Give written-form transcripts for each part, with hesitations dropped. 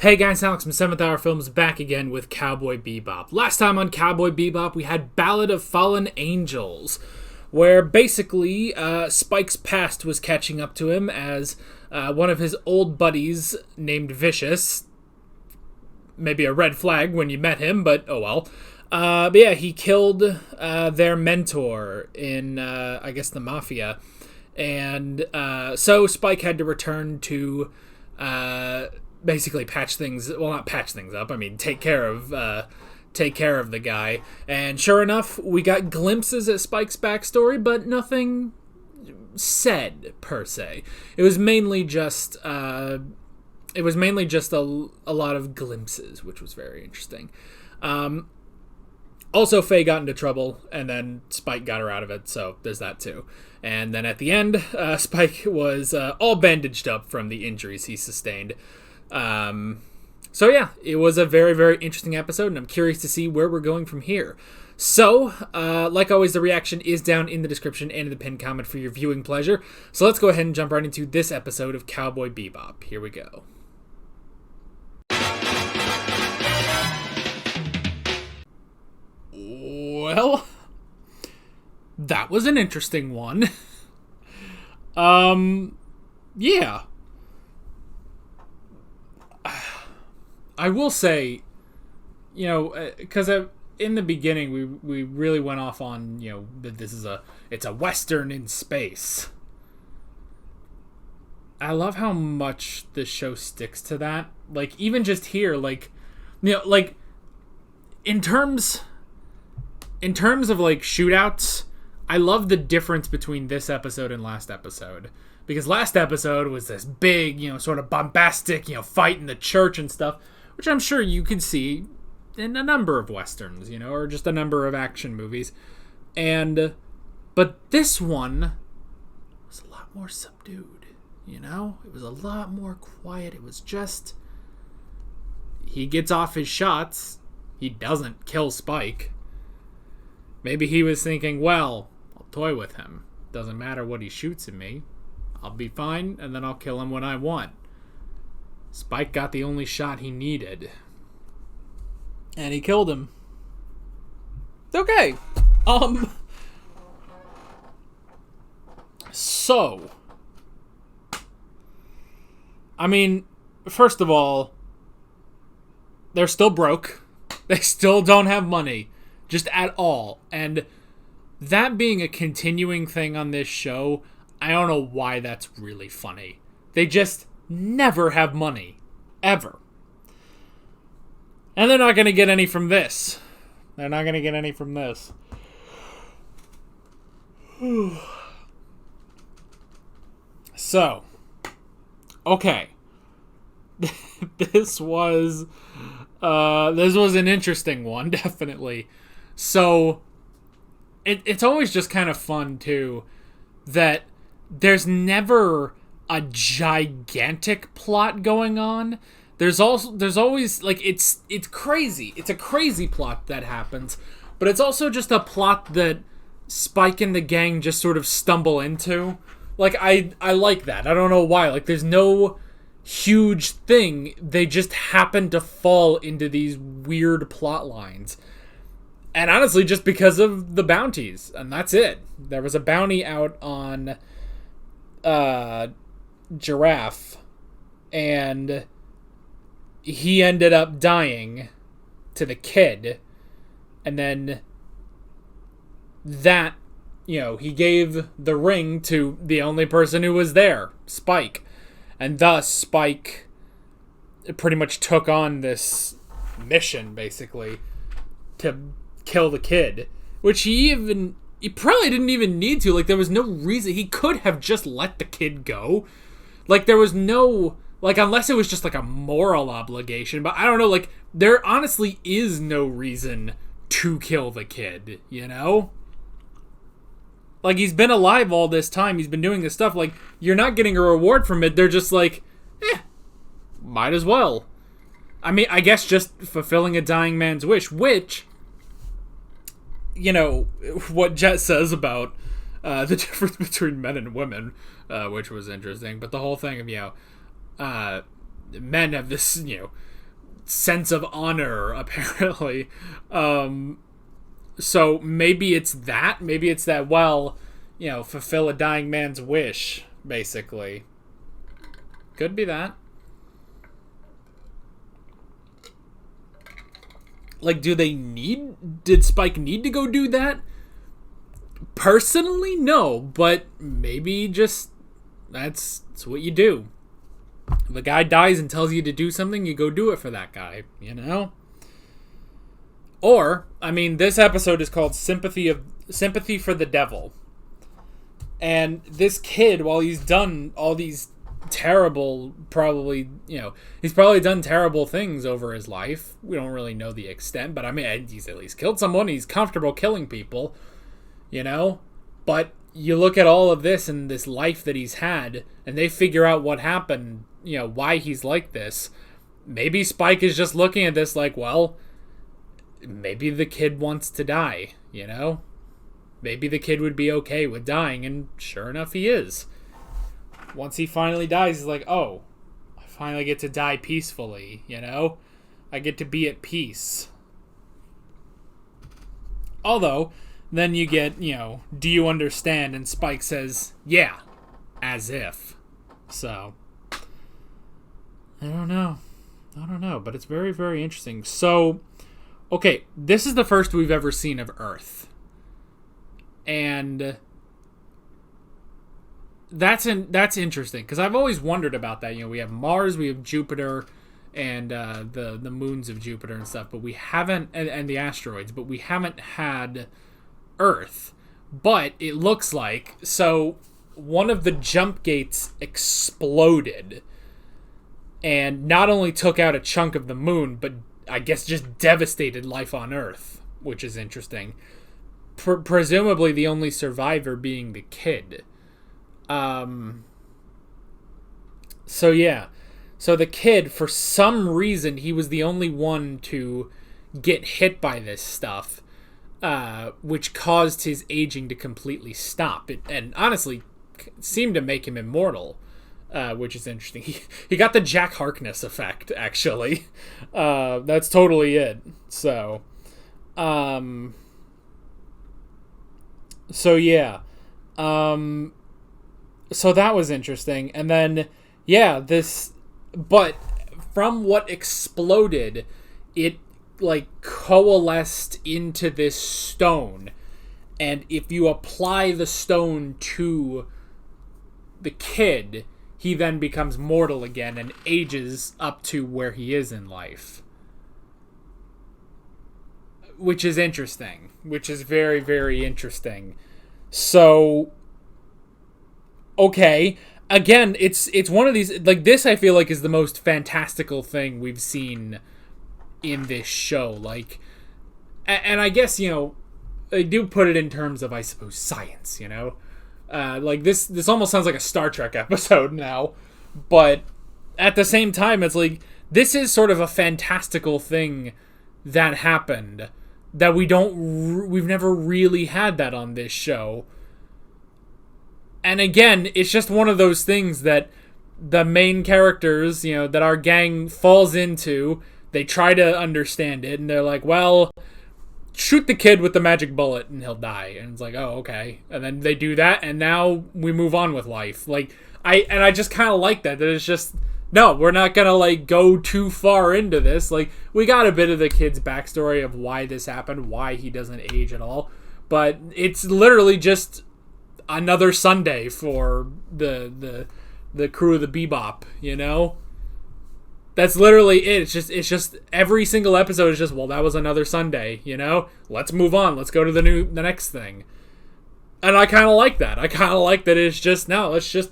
Hey guys, Alex from 7th Hour Films back again with Cowboy Bebop. Last time on Cowboy Bebop, we had Ballad of Fallen Angels, where basically Spike's past was catching up to him as one of his old buddies named Vicious, maybe a red flag when you met him, but oh well. But yeah, he killed their mentor in, I guess, the Mafia. And so Spike had to return to basically patch things, well, not patch things up, I mean take care of the guy. And sure enough, we got glimpses at Spike's backstory, but nothing said per se. It was mainly just a lot of glimpses, which was very interesting. Also, Faye got into trouble, and then Spike got her out of it, so there's that too. And then at the end, Spike was all bandaged up from the injuries he sustained. So yeah, it was a very, very interesting episode, and I'm curious to see where we're going from here. So, like always, the reaction is down in the description and in the pinned comment for your viewing pleasure. So let's go ahead and jump right into this episode of Cowboy Bebop. Here we go. Well, that was an interesting one. Yeah. I will say, you know, because in the beginning we really went off on, you know, that it's a Western in space. I love how much the show sticks to that. Like, even just here, like, you know, like, in terms of, like, shootouts, I love the difference between this episode and last episode. Because last episode was this big, you know, sort of bombastic, you know, fight in the church and stuff, which I'm sure you could see in a number of Westerns, you know, or just a number of action movies. But this one was a lot more subdued, you know? It was a lot more quiet. It was just, he gets off his shots. He doesn't kill Spike. Maybe he was thinking, well, I'll toy with him. Doesn't matter what he shoots at me. I'll be fine, and then I'll kill him when I want. Spike got the only shot he needed. And he killed him. It's okay. So, I mean, first of all, they're still broke. They still don't have money. Just at all. And that being a continuing thing on this show, I don't know why that's really funny. They just never have money. Ever. And they're not going to get any from this. They're not going to get any from this. So, okay. This was an interesting one, definitely. So, it's always just kind of fun, too, that there's never a gigantic plot going on. There's always, like, it's crazy. It's a crazy plot that happens, but it's also just a plot that Spike and the gang just sort of stumble into. Like, I like that. I don't know why. Like, there's no huge thing. They just happen to fall into these weird plot lines. And honestly, just because of the bounties. And that's it. There was a bounty out on Giraffe. And he ended up dying to the kid. And then that, you know, he gave the ring to the only person who was there, Spike. And thus, Spike pretty much took on this mission, basically, to kill the kid. Which he probably didn't even need to. Like, there was no reason. He could have just let the kid go. Like, there was no, like, unless it was just, like, a moral obligation. But I don't know, like, there honestly is no reason to kill the kid, you know? Like, he's been alive all this time. He's been doing this stuff. Like, you're not getting a reward from it. They're just like, might as well. I mean, I guess just fulfilling a dying man's wish, which, you know, what Jet says about the difference between men and women, which was interesting. But the whole thing of, you know, men have this, sense of honor, apparently. So maybe it's that. Maybe it's that, well, fulfill a dying man's wish, basically. Could be that. Like, did Spike need to go do that? Personally, no, but maybe just that's what you do. If a guy dies and tells you to do something, you go do it for that guy, Or, this episode is called Sympathy for the Devil. And this kid, while he's done all these terrible, he's probably done terrible things over his life. We don't really know the extent, but he's at least killed someone. He's comfortable killing people, But you look at all of this and this life that he's had, and they figure out what happened, why he's like this. Maybe Spike is just looking at this like, well, maybe the kid wants to die, Maybe the kid would be okay with dying, and sure enough, he is. Once he finally dies, he's like, oh, I finally get to die peacefully, I get to be at peace. Although, then you get, do you understand? And Spike says, yeah, as if. So, I don't know, but it's very, very interesting. So, okay, this is the first we've ever seen of Earth. And that's interesting, because I've always wondered about that. We have Mars, we have Jupiter, and the moons of Jupiter and stuff, but we haven't, and the asteroids, but we haven't had Earth. But it looks like, so one of the jump gates exploded, and not only took out a chunk of the moon, but I guess just devastated life on Earth, which is interesting. Presumably the only survivor being the kid. So yeah. So the kid, for some reason, he was the only one to get hit by this stuff, which caused his aging to completely stop. And honestly, seemed to make him immortal, which is interesting. He got the Jack Harkness effect, actually. That's totally it. So yeah. So that was interesting. And then, yeah, but from what exploded, it coalesced into this stone. And if you apply the stone to the kid, he then becomes mortal again and ages up to where he is in life. Which is interesting. Which is very, very interesting. So, okay. Again, it's one of these, this I feel like is the most fantastical thing we've seen in this show. And I guess, they do put it in terms of, I suppose, science, this almost sounds like a Star Trek episode now. But at the same time, it's this is sort of a fantastical thing that happened that we've never really had that on this show. And again, it's just one of those things that the main characters, that our gang falls into, they try to understand it, and they're like, well, shoot the kid with the magic bullet and he'll die. And it's like, oh, okay. And then they do that, and now we move on with life. I just kind of like that it's just, no, we're not gonna go too far into this. We got a bit of the kid's backstory of why this happened, why he doesn't age at all, but it's literally just another Sunday for the crew of the Bebop, That's literally it. It's just every single episode is just, well, that was another Sunday, Let's move on. Let's go to the next thing. And I kind of like that. I kind of like that it's just, now let's just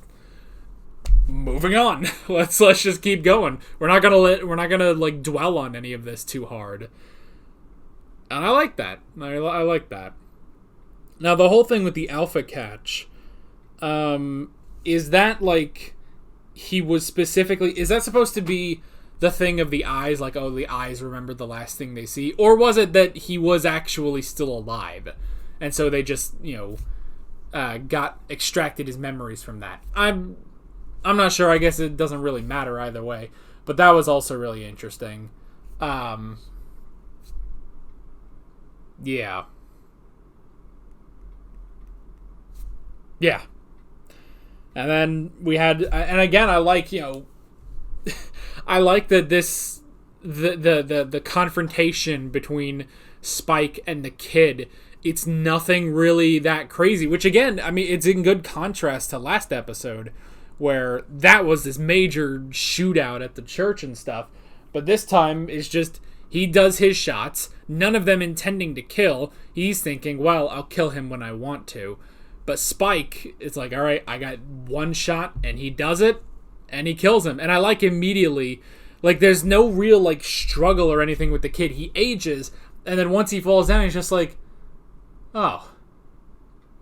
moving on. let's just keep going. We're not gonna dwell on any of this too hard. And I like that. I like that. Now, the whole thing with the alpha catch, is that, he was specifically... Is that supposed to be the thing of the eyes? The eyes remember the last thing they see? Or was it that he was actually still alive? And so they just, extracted his memories from that. I'm not sure. I guess it doesn't really matter either way. But that was also really interesting. Yeah. Yeah. And then we had, and again, I like, I like that the confrontation between Spike and the kid, it's nothing really that crazy, which again, I mean, it's in good contrast to last episode where that was this major shootout at the church and stuff. But this time is just, he does his shots, none of them intending to kill. He's thinking, well, I'll kill him when I want to. But Spike, it's like, all right, I got one shot, and he does it, and he kills him. And I like immediately, like, there's no real, like, struggle or anything with the kid. He ages, and then once he falls down, he's just like, oh,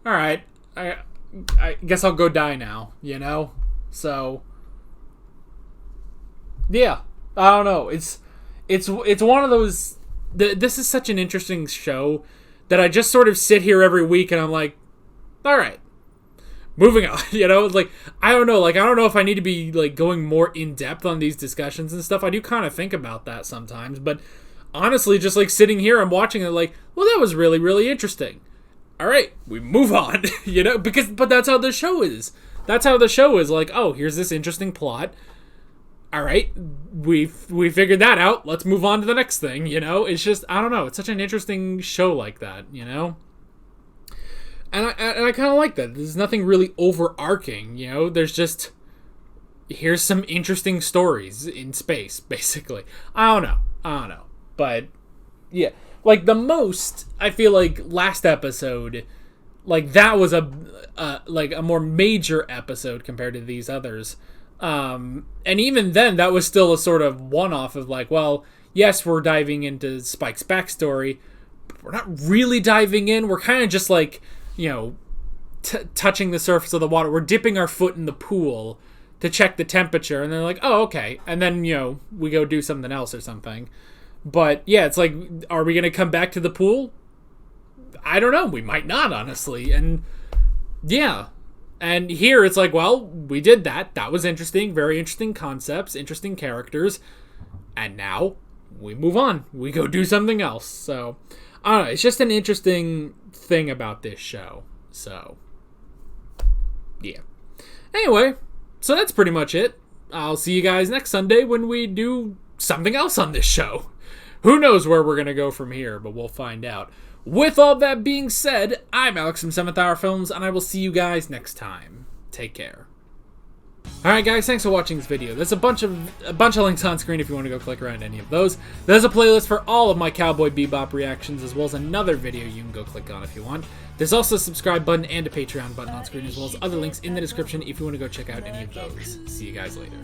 all right, I guess I'll go die now, So, yeah, I don't know. It's one of those. This is such an interesting show that I just sort of sit here every week and I'm like, all right, moving on. Like, I don't know. Like, I don't know if I need to be like going more in depth on these discussions and stuff. I do kind of think about that sometimes, but honestly, just like sitting here, I'm watching it like, well, that was really, really interesting. All right, we move on. But that's how the show is. That's how the show is. Like, oh, here's this interesting plot. All right, we figured that out. Let's move on to the next thing. It's just, I don't know. It's such an interesting show like that. And I kind of like that. There's nothing really overarching. There's just, here's some interesting stories in space, basically. I don't know. But yeah, like the most, I feel like last episode, like that was a more major episode compared to these others. And even then, that was still a sort of one-off of like, well, yes, we're diving into Spike's backstory, but we're not really diving in. We're kind of just like, touching the surface of the water. We're dipping our foot in the pool to check the temperature, and they're like, oh, okay. And then, we go do something else or something. But yeah, it's like, are we going to come back to the pool? I don't know. We might not, honestly. And yeah. And here it's like, well, we did that. That was interesting. Very interesting concepts, interesting characters. And now we move on. We go do something else. So, I don't know. It's just an interesting thing about this show. So, yeah. Anyway, so that's pretty much it. I'll see you guys next Sunday when we do something else on this show. Who knows where we're going to go from here, but we'll find out. With all that being said, I'm Alex from 7th Hour Films, and I will see you guys next time. Take care. Alright guys, thanks for watching this video. There's a bunch of links on screen if you want to go click around any of those. There's a playlist for all of my Cowboy Bebop reactions, as well as another video you can go click on if you want. There's also a subscribe button and a Patreon button on screen, as well as other links in the description if you want to go check out any of those. See you guys later.